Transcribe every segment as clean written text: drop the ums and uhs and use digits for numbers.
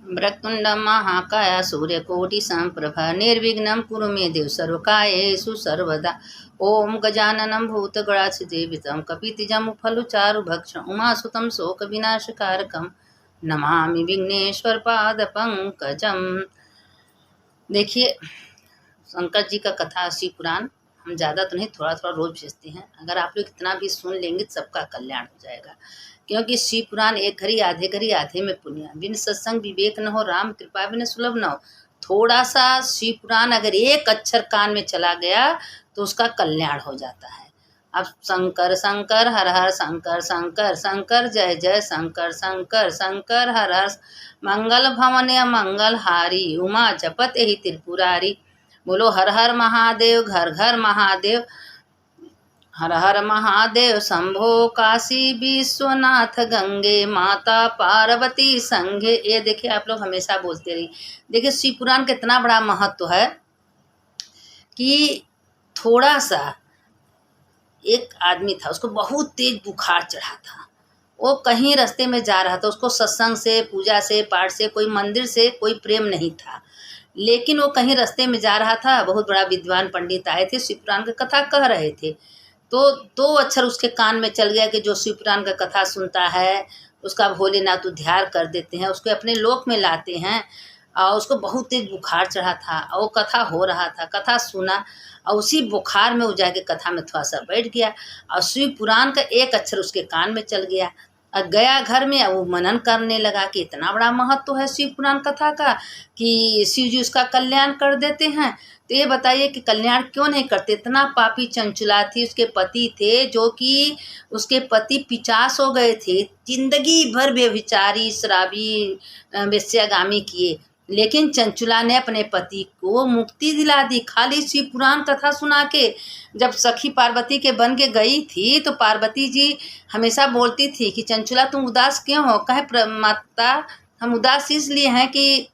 वक्रतुंड महाकाय सूर्यकोटि समप्रभा निर्विघ्नं कुरु मे देव सर्वकार्येषु सर्वदा। ओम गजाननं भूतगणाधिसेवितं कपित्जमुफलचारुभक्षं उमासुतं शोकविनाशकारकं नमामि विघ्नेश्वरपादपङ्कजं। देखिए, शंकर जी का कथा शिव पुराण हम ज़्यादा तो नहीं, थोड़ा थोड़ा रोज भेजते हैं। अगर आप लोग इतना भी सुन लेंगे तो सबका कल्याण हो जाएगा, क्योंकि शिव पुराण एक घड़ी आधे में पुण्य। बिन सत्संग विवेक न हो, राम कृपा बिन सुलभ न हो। थोड़ा सा शिव पुराण अगर एक अक्षर कान में चला गया तो उसका कल्याण हो जाता है। अब शंकर शंकर हर हर शंकर शंकर शंकर जय जय शंकर शंकर शंकर हर हर मंगल भवन मंगल हारी उमा जपत ही त्रिपुरारी। बोलो हर हर महादेव, घर घर महादेव, हर हर महादेव शंभो काशी विश्वनाथ गंगे माता पार्वती संघे। ये देखिए, आप लोग हमेशा बोलते रहिए। देखिए शिव पुराण का इतना बड़ा महत्व है कि थोड़ा सा एक आदमी था, उसको बहुत तेज बुखार चढ़ा था। वो कहीं रास्ते में जा रहा था, उसको सत्संग से, पूजा से, पाठ से, कोई मंदिर से कोई प्रेम नहीं था, लेकिन वो कहीं रास्ते में जा रहा था। बहुत बड़ा विद्वान पंडित आए थे, शिव पुराण की कथा कह रहे थे। तो दो अक्षर उसके कान में चल गया कि जो शिव पुराण का कथा सुनता है उसका भोलेनाथ उद्धार कर देते हैं, उसको अपने लोक में लाते हैं। और उसको बहुत तेज बुखार चढ़ा था और वो कथा हो रहा था, कथा सुना और उसी बुखार में वो जाके कथा में थोड़ा सा बैठ गया और शिव पुराण का एक अक्षर उसके कान में चल गया और गया घर में। वो मनन करने लगा कि इतना बड़ा महत्व है शिव पुराण कथा का कि शिव जी उसका कल्याण कर देते हैं। तो ये बताइए कि कल्याण क्यों नहीं करते? इतना पापी चंचुला थी, उसके पति थे जो कि उसके पति 50 हो गए थे, जिंदगी भर व्यभिचारी शराबी वेश्यागामी किए, लेकिन चंचुला ने अपने पति को मुक्ति दिला दी खाली शिव पुराण कथा सुना के। जब सखी पार्वती के बन के गई थी तो पार्वती जी हमेशा बोलती थी कि चंचुला तुम उदास क्यों हो? कहे माता हम उदास इसलिए हैं कि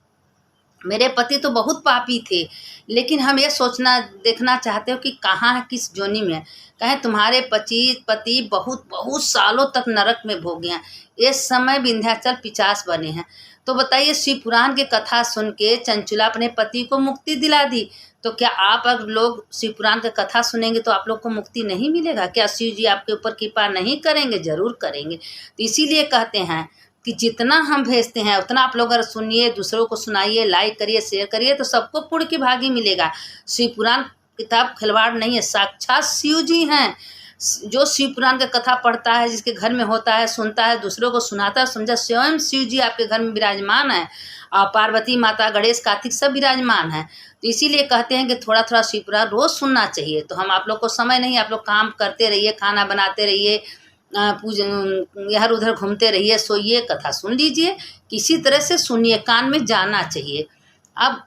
मेरे पति तो बहुत पापी थे, लेकिन हम ये सोचना देखना चाहते हो कि कहाँ है, किस जोनी में है। कहें तुम्हारे पति बहुत बहुत सालों तक नरक में भोगे हैं, इस समय विंध्याचल 50 बने हैं। तो बताइए, शिव पुराण की कथा सुन के चंचुला अपने पति को मुक्ति दिला दी। तो क्या आप अगर लोग शिव पुराण की कथा सुनेंगे तो आप लोग को मुक्ति नहीं मिलेगा? क्या शिव जी आपके ऊपर कृपा नहीं करेंगे? जरूर करेंगे। तो इसीलिए कहते हैं कि जितना हम भेजते हैं उतना आप लोग अगर सुनिए, दूसरों को सुनाइए, लाइक करिए, शेयर करिए तो सबको पुण्य की भागी मिलेगा। शिव पुराण किताब खिलवाड़ नहीं है, साक्षात शिव जी हैं। जो शिव पुराण का कथा पढ़ता है, जिसके घर में होता है, सुनता है, दूसरों को सुनाता है, समझा स्वयं शिव जी आपके घर में विराजमान है और पार्वती माता, गणेश, कार्तिक सब विराजमान है। तो इसीलिए कहते हैं कि थोड़ा थोड़ा शिव पुराण रोज़ सुनना चाहिए। तो हम आप लोग को समय नहीं, आप लोग काम करते रहिए, खाना बनाते रहिए, पूजन इधर उधर घूमते रहिए, सोइए, कथा सुन लीजिए, किसी तरह से सुनिए, कान में जाना चाहिए। अब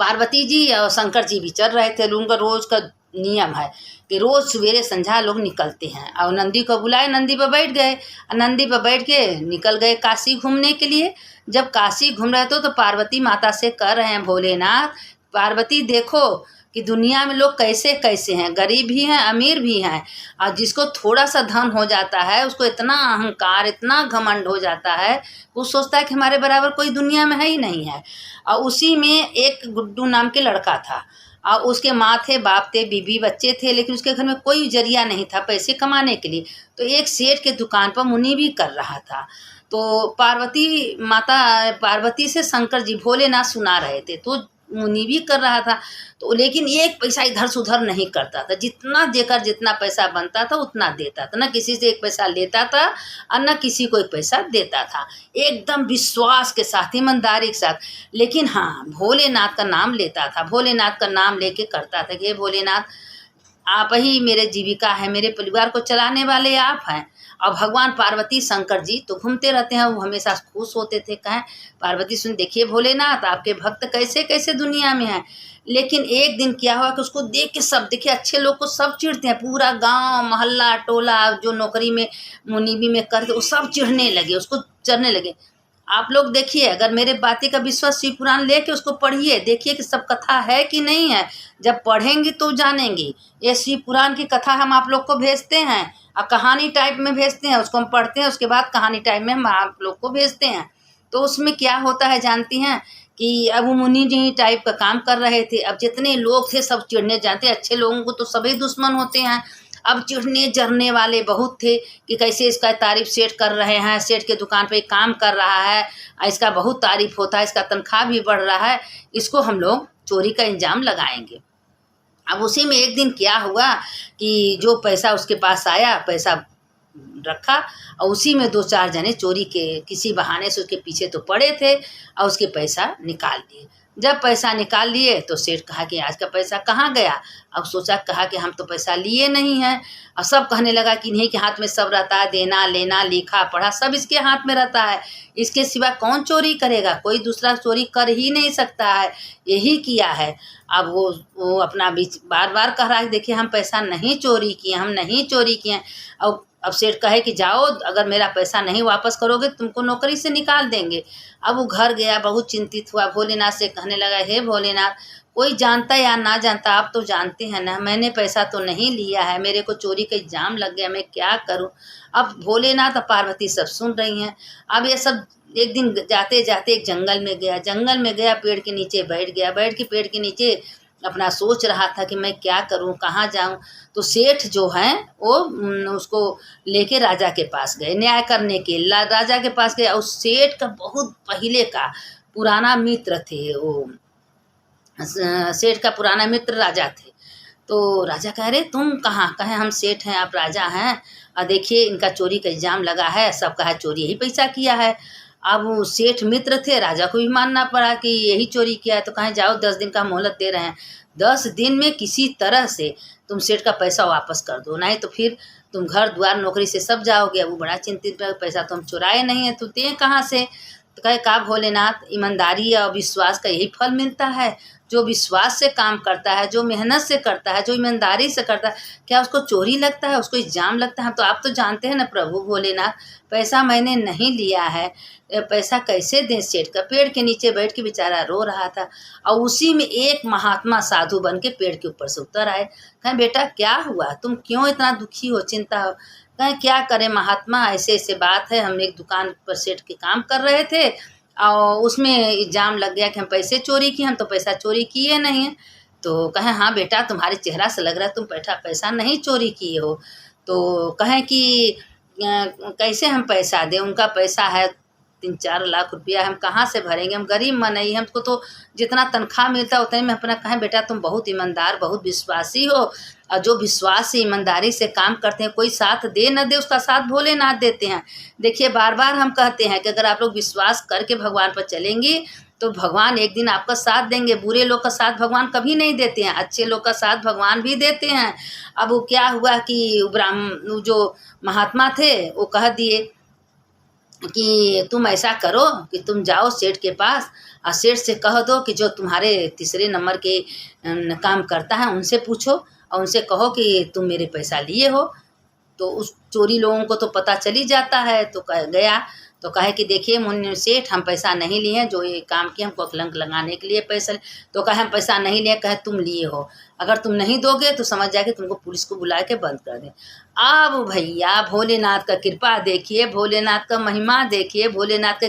पार्वती जी और शंकर जी भी चल रहे थे। उनका रोज़ का नियम है कि रोज़ सवेरे संध्या लोग निकलते हैं और नंदी को बुलाए, नंदी पर बैठ गए और नंदी पर बैठ के निकल गए काशी घूमने के लिए। जब काशी घूम रहे थे तो पार्वती माता से कह रहे हैं, भोलेनाथ पार्वती देखो कि दुनिया में लोग कैसे कैसे हैं, गरीब भी हैं, अमीर भी हैं। और जिसको थोड़ा सा धन हो जाता है उसको इतना अहंकार, इतना घमंड हो जाता है, वो सोचता है कि हमारे बराबर कोई दुनिया में है ही नहीं है। और उसी में एक गुड्डू नाम के लड़का था और उसके माँ थे, बाप थे, बीबी, बच्चे थे, लेकिन उसके घर में कोई जरिया नहीं था पैसे कमाने के लिए। तो एक सेठ के दुकान पर मुनि भी कर रहा था। तो पार्वती से शंकर जी भोलेनाथ सुना रहे थे, तो मुनि भी कर रहा था। तो लेकिन एक पैसा इधर से उधर नहीं करता था, जितना देकर जितना पैसा बनता था उतना देता था, न किसी से एक पैसा लेता था और न किसी को एक पैसा देता था, एकदम विश्वास के साथ, ईमानदारी के साथ। लेकिन हाँ, भोलेनाथ का नाम लेता था, भोलेनाथ का नाम लेके करता था कि भोलेनाथ आप ही मेरे जीविका है, मेरे परिवार को चलाने वाले आप हैं। और भगवान पार्वती शंकर जी तो घूमते रहते हैं, वो हमेशा खुश होते थे। कहें पार्वती सुन, देखिए भोलेनाथ आपके भक्त कैसे कैसे दुनिया में हैं। लेकिन एक दिन क्या हुआ कि उसको देख के सब, देखिए अच्छे लोग को सब चिढ़ते हैं, पूरा गांव मोहल्ला टोला जो नौकरी में मुनीबी में करते वो सब चिढ़ने लगे, उसको चढ़ने लगे। आप लोग देखिए, अगर मेरे बातें का विश्वास, शिव पुराण लेके उसको पढ़िए, देखिए कि सब कथा है कि नहीं है। जब पढ़ेंगी तो जानेंगी। ये शिव पुराण की कथा हम आप लोग को भेजते हैं और कहानी टाइप में भेजते हैं, उसको हम पढ़ते हैं, उसके बाद कहानी टाइप में हम आप लोग को भेजते हैं। तो उसमें क्या होता है जानती हैं कि अब वो मुनि जी टाइप का काम कर रहे थे। अब जितने लोग थे सब चिढ़ने जाते, अच्छे लोगों को तो सभी दुश्मन होते हैं। अब चिढ़ने जरने वाले बहुत थे कि कैसे इसका तारीफ सेठ कर रहे हैं, सेठ के दुकान पे काम कर रहा है, इसका बहुत तारीफ होता है, इसका तनख्वाह भी बढ़ रहा है, इसको हम लोग चोरी का इल्ज़ाम लगाएंगे। अब उसी में एक दिन क्या हुआ कि जो पैसा उसके पास आया, पैसा रखा और उसी में 2-4 जने चोरी के किसी बहाने से उसके पीछे तो पड़े थे और उसके पैसा निकाल लिए। जब पैसा निकाल लिए तो सेठ कहा कि आज का पैसा कहाँ गया? अब सोचा, कहा कि हम तो पैसा लिए नहीं हैं। और सब कहने लगा कि इन्हीं के हाथ में सब रहता है, देना लेना लिखा पढ़ा सब इसके हाथ में रहता है, इसके सिवा कौन चोरी करेगा? कोई दूसरा चोरी कर ही नहीं सकता है, यही किया है। अब वो अपना बीच बार बार कह रहा है देखिए हम पैसा नहीं चोरी किए, हम नहीं चोरी किए। अब सेठ कहे कि जाओ, अगर मेरा पैसा नहीं वापस करोगे तुमको नौकरी से निकाल देंगे। अब वो घर गया, बहुत चिंतित हुआ, भोलेनाथ से कहने लगा, हे भोलेनाथ, कोई जानता या ना जानता आप तो जानते हैं ना, मैंने पैसा तो नहीं लिया है, मेरे को चोरी का इल्ज़ाम लग गया, मैं क्या करूं? अब भोलेनाथ और पार्वती सब सुन रही हैं। अब ये सब एक दिन जाते जाते एक जंगल में गया, पेड़ के नीचे बैठ गया, बैठ के पेड़ के नीचे अपना सोच रहा था कि मैं क्या करूं, कहाँ जाऊं। तो सेठ जो हैं वो उसको लेके राजा के पास गए न्याय करने के। राजा के पास गए, उस सेठ का बहुत पहले का पुराना मित्र थे वो, सेठ का पुराना मित्र राजा थे। तो राजा कह रहे तुम कहाँ? कहे हम सेठ हैं, आप राजा हैं, और देखिए इनका चोरी का इल्ज़ाम लगा है, सब कहा चोरी यही पैसा किया है। अब वो सेठ मित्र थे, राजा को भी मानना पड़ा कि यही चोरी किया है। तो कहें जाओ 10 दिन का मोहलत दे रहे हैं, 10 दिन में किसी तरह से तुम सेठ का पैसा वापस कर दो, नहीं तो फिर तुम घर द्वार नौकरी से सब जाओगे। वो बड़ा चिंतित रहा, पैसा तो हम चुराए नहीं है, तो दें कहाँ से? तो कहे का भोलेनाथ, ईमानदारी और विश्वास का यही फल मिलता है। जो विश्वास से काम करता है, जो मेहनत से करता है, जो ईमानदारी से करता है, क्या उसको चोरी लगता है, उसको इल्ज़ाम लगता है? तो आप तो जानते हैं ना प्रभु भोलेनाथ, पैसा मैंने नहीं लिया है, पैसा कैसे दें? सेठ का पेड़ के नीचे बैठ के बेचारा रो रहा था। और उसी में एक महात्मा साधु बन के पेड़ के ऊपर से उतर आए। कहें बेटा क्या हुआ, तुम क्यों इतना दुखी हो, चिंता हो? कहें क्या करें महात्मा, ऐसे ऐसे बात है, हम एक दुकान पर सेठ के काम कर रहे थे और उसमें इल्ज़ाम लग गया कि हम पैसे चोरी किए, हम तो पैसा चोरी किए नहीं हैं। तो कहें हाँ बेटा, तुम्हारे चेहरा से लग रहा है तुम पैसा नहीं चोरी किए हो। तो कहें कि कैसे हम पैसा दें, उनका पैसा है 3-4 लाख रुपया, हम कहाँ से भरेंगे, हम गरीब मनई, हमको तो जितना तनख्वाह मिलता है उतने में अपना। कहें बेटा तुम बहुत ईमानदार, बहुत विश्वासी हो, और जो विश्वास से ईमानदारी से काम करते हैं, कोई साथ दे न दे उसका साथ भोलेनाथ देते हैं। देखिए बार बार हम कहते हैं कि अगर आप लोग विश्वास करके भगवान पर चलेंगी तो भगवान एक दिन आपका साथ देंगे। बुरे लोग का साथ भगवान कभी नहीं देते हैं, अच्छे लोग का साथ भगवान भी देते हैं। अब वो क्या हुआ कि जो महात्मा थे वो कह दिए कि तुम ऐसा करो कि तुम जाओ सेठ के पास और सेठ से कह दो कि जो तुम्हारे तीसरे नंबर के काम करता है उनसे पूछो और उनसे कहो कि तुम मेरे पैसा लिए हो। तो उस चोरी लोगों को तो पता चल ही जाता है। तो गया तो कहे कि देखिए मुन्नी सेठ, हम पैसा नहीं लिए, जो ये काम किया हमको कलंक लगाने के लिए पैसा। तो कहे हम पैसा नहीं लिए, कहे तुम लिए हो, अगर तुम नहीं दोगे तो समझ जाए कि तुमको पुलिस को बुला के बंद कर दें। अब भैया भोलेनाथ का कृपा देखिए, भोलेनाथ का महिमा देखिए, भोलेनाथ का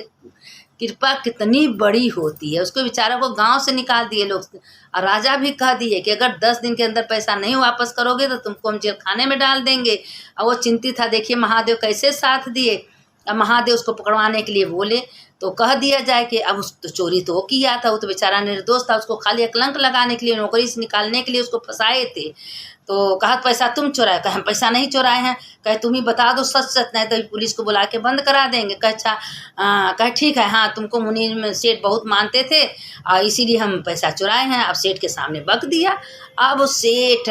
कृपा कितनी बड़ी होती है। उसको बेचारा को गांव से निकाल दिए लोग, और राजा भी कह दिए कि अगर 10 दिन के अंदर पैसा नहीं वापस करोगे तो तुमको हम जेल खाने में डाल देंगे। और वो चिंतित था, देखिए महादेव कैसे साथ दिए। अब महादेव उसको पकड़वाने के लिए बोले तो कह दिया जाए कि अब उस तो चोरी तो किया था, वो तो बेचारा निर्दोष था, उसको खाली कलंक लगाने के लिए, नौकरी से निकालने के लिए उसको फंसाए थे। तो कहा पैसा तुम चुराए? कहे हम पैसा नहीं चुराए हैं। कहे तुम ही बता दो सच सच, नहीं तो पुलिस को बुला के बंद करा देंगे। कहे अच्छा, कहे ठीक है, हाँ तुमको मुनि सेठ बहुत मानते थे और इसीलिए हम पैसा चुराए हैं। अब सेठ के सामने बक दिया। अब सेठ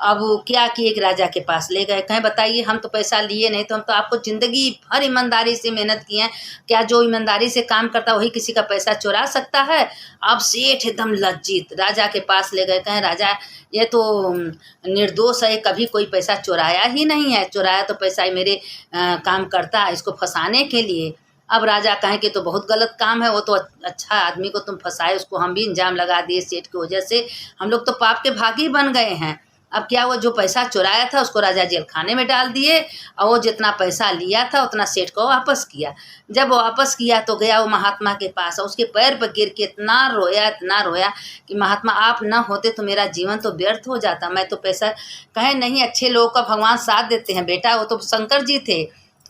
अब वो क्या किए कि राजा के पास ले गए। कहें बताइए हम तो पैसा लिए नहीं, तो हम तो आपको ज़िंदगी भर ईमानदारी से मेहनत की है, क्या जो ईमानदारी से काम करता है वही किसी का पैसा चुरा सकता है? अब सेठ एकदम लज्जित राजा के पास ले गए। कहें राजा ये तो निर्दोष है, कभी कोई पैसा चुराया ही नहीं है, चुराया तो पैसा ही मेरे काम करता है इसको फंसाने के लिए। अब राजा कहें कि तो बहुत गलत काम है, वो तो अच्छा आदमी को तुम फंसाए, उसको हम भी इल्ज़ाम लगा दिए सेठ की वजह से, हम लोग तो पाप के भागी बन गए हैं। अब क्या हुआ, जो पैसा चुराया था उसको राजा जेल खाने में डाल दिए और वो जितना पैसा लिया था उतना सेठ को वापस किया। जब वापस किया तो गया वो महात्मा के पास और उसके पैर पर गिर के इतना रोया कि महात्मा आप न होते तो मेरा जीवन तो व्यर्थ हो जाता, मैं तो पैसा। कहे नहीं, अच्छे लोगों का भगवान साथ देते हैं बेटा, वो तो शंकर जी थे।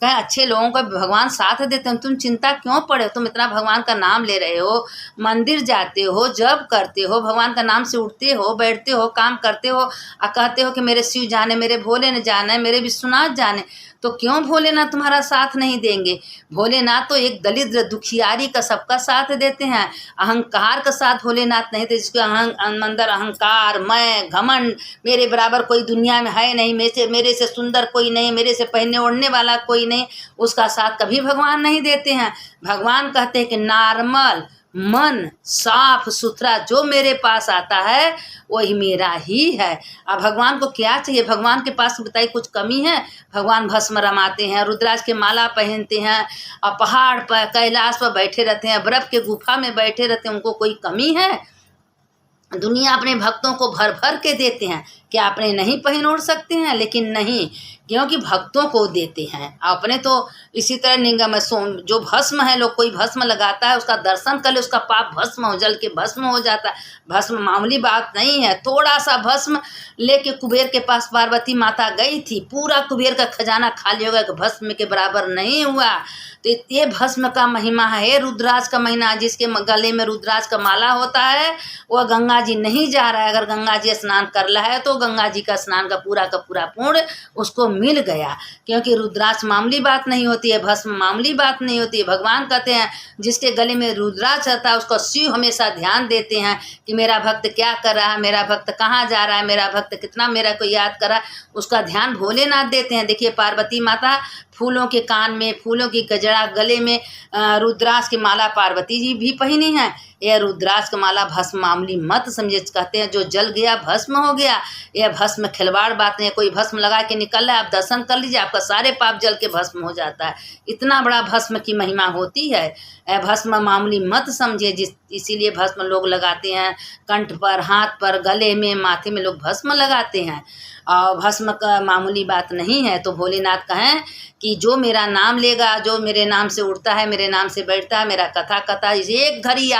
कहे अच्छे लोगों का भगवान साथ देते हैं, तुम चिंता क्यों पड़े, तुम इतना भगवान का नाम ले रहे हो, मंदिर जाते हो, जप करते हो, भगवान का नाम से उठते हो, बैठते हो, काम करते हो और कहते हो कि मेरे शिव जाने, मेरे भोले ने जाने, मेरे विश्वनाथ जाने, तो क्यों भोलेनाथ तुम्हारा साथ नहीं देंगे। भोलेनाथ तो एक दलिद्र दुखियारी का सबका साथ देते हैं, अहंकार का साथ भोलेनाथ नहीं देते। जिसके अंदर अहंकार, मैं, घमंड, मेरे बराबर कोई दुनिया में है नहीं, मेरे से सुंदर कोई नहीं, मेरे से पहनने ओढ़ने वाला कोई नहीं, उसका साथ कभी भगवान नहीं देते हैं। भगवान कहते हैं कि नॉर्मल मन साफ सुथरा जो मेरे पास आता है वही मेरा ही है। अब भगवान को क्या चाहिए, भगवान के पास बताइए कुछ कमी है। भगवान भस्म रमाते हैं, रुद्राक्ष के माला पहनते हैं और पहाड़ पर कैलाश पर बैठे रहते हैं, बर्फ के गुफा में बैठे रहते हैं, उनको कोई कमी है। दुनिया अपने भक्तों को भर भर के देते हैं, क्या अपने नहीं पहन ओढ़ सकते हैं, लेकिन नहीं, क्योंकि भक्तों को देते हैं। अपने तो इसी तरह निगम जो भस्म है, लोग कोई भस्म लगाता है उसका दर्शन कर ले, उसका पाप भस्म हो, जल के भस्म हो जाता है। भस्म मामूली बात नहीं है। थोड़ा सा भस्म लेके कुबेर के पास पार्वती माता गई थी, पूरा कुबेर का खजाना खाली हो गया, भस्म के बराबर नहीं हुआ। तो ये भस्म का महिमा है, रुद्राक्ष का महीना। जिसके गले में रुद्राक्ष का माला होता है वह गंगा जी नहीं जा रहा है। अगर गंगा जी स्नान कर रहा है तो गंगा जी का स्नान का पूरा पुण्य उसको मिल गया, क्योंकि रुद्राक्ष मामूली बात नहीं होती है, भस्म मामूली बात नहीं होती है। भगवान कहते हैं जिसके गले में रुद्राक्ष रहता है उसको शिव हमेशा ध्यान देते हैं कि मेरा भक्त क्या कर रहा है, मेरा भक्त कहाँ जा रहा है, मेरा भक्त कितना मेरा को याद कर रहा है, उसका ध्यान भोलेनाथ देते हैं। देखिए पार्वती माता फूलों के कान में, फूलों की गजरा गले में, रुद्राक्ष की माला पार्वती जी भी पहनी है। यह रुद्राक्ष का माला भस्म मामूली मत समझे। कहते हैं जो जल गया भस्म हो गया। यह भस्म खिलवाड़ बात नहीं है, कोई भस्म लगा के निकल रहा है, आप दर्शन कर लीजिए, आपका सारे पाप जल के भस्म हो जाता है। इतना बड़ा भस्म की महिमा होती है। भस्म मामूली मत समझे, इसीलिए भस्म लोग लगाते हैं कंठ पर, हाथ पर, गले में, माथे में लोग भस्म लगाते हैं। और भस्म का मामूली बात नहीं है। तो भोलेनाथ कहें कि जो मेरा नाम लेगा, जो मेरे नाम से उठता है, मेरे नाम से बैठता है, मेरा कथा एक घड़ी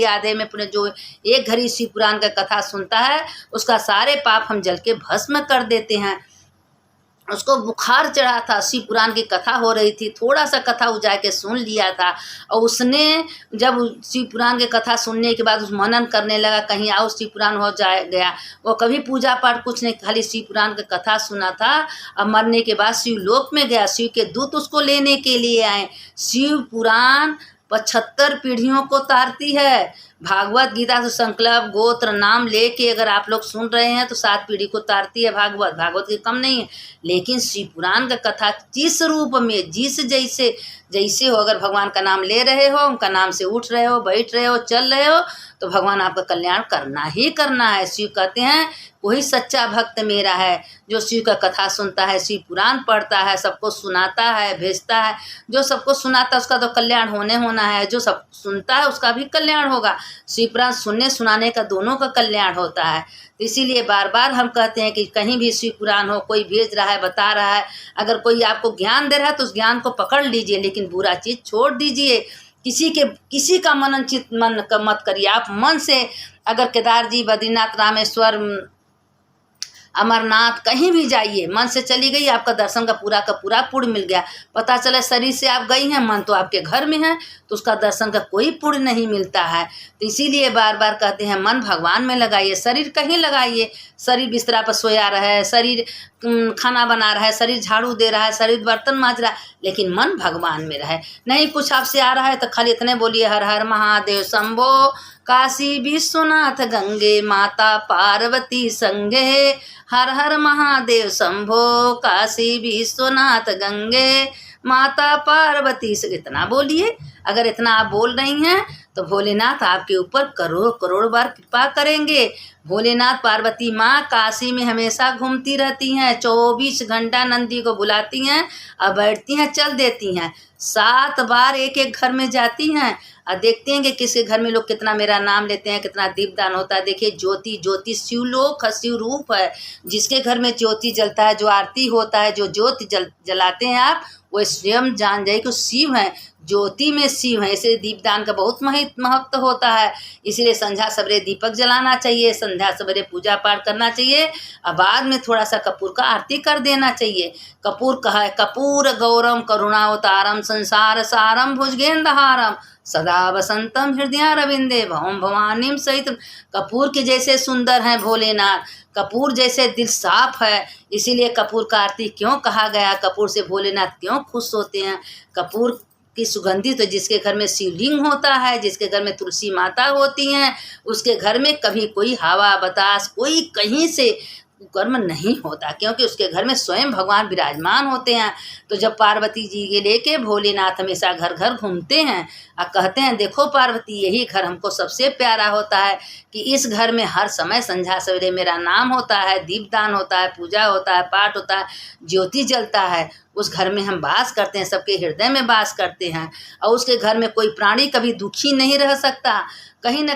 आधे में पुनः जो एक घड़ी शिव पुराण का कथा सुनता है उसका सारे पाप हम जल के भस्म कर देते हैं। उसको बुखार चढ़ा था, शिव पुराण की कथा हो रही थी, थोड़ा सा कथा वो जाके सुन लिया था और उसने जब शिव पुराण की कथा सुनने के बाद उस मनन करने लगा कहीं आओ शिव पुराण हो जाए गया। वो कभी पूजा पाठ कुछ नहीं, खाली शिव पुराण की कथा सुना था और मरने के बाद शिव लोक में गया। शिव के दूत उसको लेने के लिए आए। शिव पुराण 75 पीढ़ियों को तारती है। भागवत गीता से संकल्प गोत्र नाम लेके अगर आप लोग सुन रहे हैं तो 7 पीढ़ी को तारती है भागवत की कम नहीं है। लेकिन शिव पुराण का कथा जिस रूप में जिस जैसे हो, अगर भगवान का नाम ले रहे हो, उनका नाम से उठ रहे हो, बैठ रहे हो, चल रहे हो, तो भगवान आपका कल्याण करना ही करना है। शिव कहते हैं वही सच्चा भक्त मेरा है जो शिव का कथा सुनता है, शिव पुराण पढ़ता है, सबको सुनाता है, भेजता है। जो सबको सुनाता है उसका तो कल्याण होना है, जो सब सुनता है उसका भी कल्याण होगा। शिव पुराण सुनने सुनाने का दोनों का कल्याण होता है। तो इसीलिए बार बार हम कहते हैं कि कहीं भी शिव पुराण हो, कोई भेज रहा है, बता रहा है, अगर कोई आपको ज्ञान दे रहा है तो उस ज्ञान को पकड़ लीजिए, लेकिन बुरा चीज़ छोड़ दीजिए। किसी का मनन चित मन का मत करिए। आप मन से अगर केदार जी, बद्रीनाथ, रामेश्वर, अमरनाथ कहीं भी जाइए, मन से चली गई, आपका दर्शन का पूरा पुण्य मिल गया। पता चला शरीर से आप गई हैं, मन तो आपके घर में है, तो उसका दर्शन का कोई पुण्य नहीं मिलता है। तो इसीलिए बार बार कहते हैं मन भगवान में लगाइए, शरीर कहीं लगाइए। शरीर बिस्तरा पर सोया रहा है, शरीर खाना बना रहा है, शरीर झाड़ू दे रहा है, शरीर बर्तन मांज रहा है, लेकिन मन भगवान में रहे। नहीं कुछ आपसे आ रहा है तो खाली इतने बोलिए हर हर महादेव शंभो, काशी विश्वनाथ गंगे, माता पार्वती संगे, हर हर महादेव शंभो, काशी विश्वनाथ गंगे, माता पार्वती से। इतना बोलिए। अगर इतना आप बोल रही हैं तो भोलेनाथ आपके ऊपर करोड़ करोड़ बार कृपा करेंगे। भोलेनाथ पार्वती माँ काशी में हमेशा घूमती रहती हैं, 24 घंटा नंदी को बुलाती हैं और बैठती हैं, चल देती हैं। 7 बार एक एक घर में जाती हैं और देखते हैं कि किसके घर में लोग कितना मेरा नाम लेते हैं, कितना दीपदान होता है। देखिए ज्योति, ज्योति शिवलोक है, शिव रूप है। जिसके घर में ज्योति जलता है, जो आरती होता है, जो ज्योति जलाते हैं आप, वो स्वयं जान जाए कि शिव हैं, ज्योति में शिव है। इसलिए दीपदान का बहुत महत्व होता है। इसलिए संध्या सवेरे दीपक जलाना चाहिए, संध्या सवेरे पूजा पाठ करना चाहिए और बाद में थोड़ा सा कपूर का आरती कर देना चाहिए। कपूर कहा है, कपूर गौरम करुणावतारम संसार सारम भुजगेंद्रहारम सदा वसंतम हृदय रविंदे भवम भवानीम सहित। कपूर के जैसे सुंदर हैं भोलेनाथ, कपूर जैसे दिल साफ है। इसीलिए कपूर का आरती क्यों कहा गया, कपूर से भोलेनाथ क्यों खुश होते हैं। कपूर की सुगंधी तो जिसके घर में शिवलिंग होता है, जिसके घर में तुलसी माता होती हैं, उसके घर में कभी कोई हवा बतास, कोई कहीं से कर्म नहीं होता, क्योंकि उसके घर में स्वयं भगवान विराजमान होते हैं। तो जब पार्वती जी के लेके भोलेनाथ हमेशा घर घर घूमते हैं और कहते हैं, देखो पार्वती, यही घर हमको सबसे प्यारा होता है कि इस घर में हर समय संध्या सवेरे मेरा नाम होता है, दीपदान होता है, पूजा होता है, पाठ होता है, ज्योति जलता है। उस घर में हम वास करते हैं, सबके हृदय में वास करते हैं और उसके घर में कोई प्राणी कभी दुखी नहीं रह सकता। कहीं ना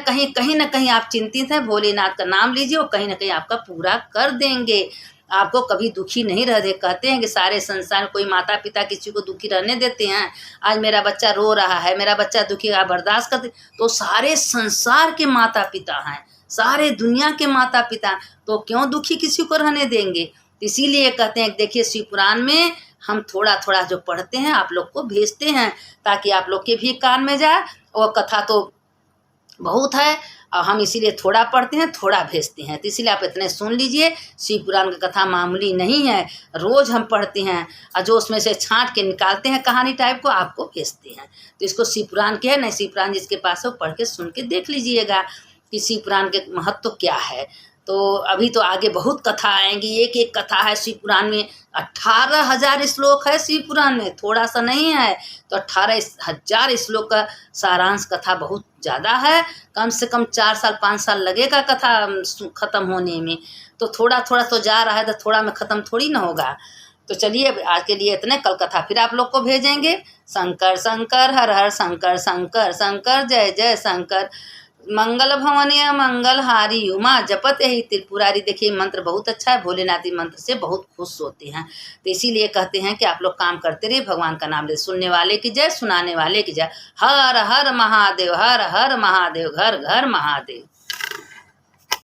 कहीं आप चिंतित हैं, भोलेनाथ का नाम लीजिए, वो कहीं ना कहीं आपका पूरा कर देंगे, आपको कभी दुखी नहीं रह दे। कहते हैं कि सारे संसार, कोई माता पिता किसी को दुखी रहने देते हैं। आज मेरा बच्चा रो रहा है, मेरा बच्चा दुखी, आप बर्दाश्त करते, तो सारे संसार के माता पिता हैं, सारे दुनिया के माता पिता, तो क्यों दुखी किसी को रहने देंगे। इसीलिए कहते हैं, देखिए शिव पुराण में हम थोड़ा थोड़ा जो पढ़ते हैं आप लोग को भेजते हैं, ताकि आप लोग के भी कान में जाए। और कथा तो बहुत है और हम इसीलिए थोड़ा पढ़ते हैं, थोड़ा भेजते हैं। तो इसीलिए आप इतने सुन लीजिए। शिव पुराण की कथा मामूली नहीं है, रोज़ हम पढ़ते हैं और जो उसमें से छांट के निकालते हैं कहानी टाइप को, आपको भेजते हैं। तो इसको शिव पुराण के है ना, शिव पुराण जिसके पास है वो पढ़ के सुन के देख लीजिएगा कि शिव पुराण के महत्व क्या है। तो अभी तो आगे बहुत कथा आएंगी, एक एक कथा है शिव पुराण में। 18,000 श्लोक है शिव पुराण में, थोड़ा सा नहीं है। तो 18,000 श्लोक का सारांश कथा बहुत ज़्यादा है। कम से कम 4 साल 5 साल लगेगा कथा ख़त्म होने में। तो थोड़ा थोड़ा तो जा रहा है, तो थोड़ा में ख़त्म थोड़ी ना होगा। तो चलिए आज के लिए इतने, कल कथा फिर आप लोग को भेजेंगे। शंकर शंकर हर हर शंकर, शंकर शंकर जय जय शंकर। मंगल भवनीय मंगलहारी उमा जपत यही त्रिपुरारी। देखिए मंत्र बहुत अच्छा है, भोलेनाथी मंत्र से बहुत खुश होते हैं। तो इसीलिए कहते हैं कि आप लोग काम करते रहिए, भगवान का नाम ले। सुनने वाले की जय, सुनाने वाले की जय। हर हर महादेव, हर हर महादेव, घर घर महादेव।